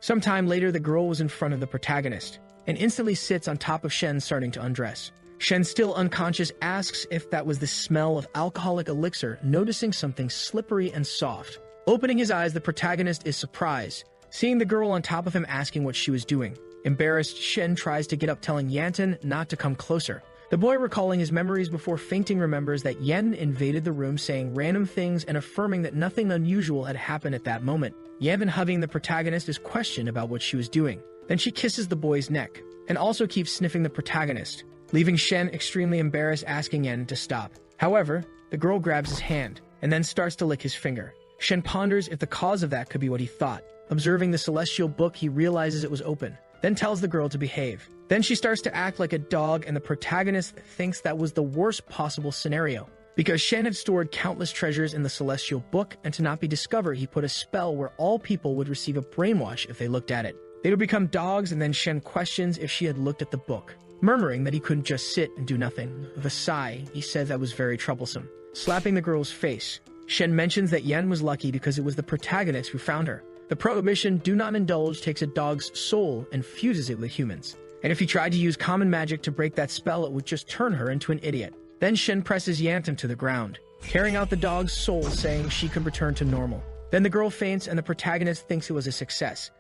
Sometime later, the girl was in front of the protagonist and instantly sits on top of Shen, starting to undress. Shen, still unconscious, asks if that was the smell of alcoholic elixir, noticing something slippery and soft. Opening his eyes, the protagonist is surprised, seeing the girl on top of him, asking what she was doing. Embarrassed, Shen tries to get up, telling Yanton not to come closer. The boy, recalling his memories before fainting, remembers that Yen invaded the room, saying random things and affirming that nothing unusual had happened at that moment. Yen, hugging the protagonist, is questioned about what she was doing. Then she kisses the boy's neck and also keeps sniffing the protagonist, leaving Shen extremely embarrassed, asking Yen to stop. However, the girl grabs his hand and then starts to lick his finger. Shen ponders if the cause of that could be what he thought. Observing the celestial book, he realizes it was open, then tells the girl to behave. Then she starts to act like a dog, and the protagonist thinks that was the worst possible scenario. Because Shen had stored countless treasures in the celestial book, and to not be discovered, he put a spell where all people would receive a brainwash if they looked at it. They would become dogs, and then Shen questions if she had looked at the book, murmuring that he couldn't just sit and do nothing. With a sigh, he said that was very troublesome. Slapping the girl's face, Shen mentions that Yen was lucky because it was the protagonist who found her. The prohibition, do not indulge, takes a dog's soul and fuses it with humans. And if he tried to use common magic to break that spell, it would just turn her into an idiot. Then Shen presses Yanton to the ground, carrying out the dog's soul, saying she could return to normal. Then the girl faints and the protagonist thinks it was a success,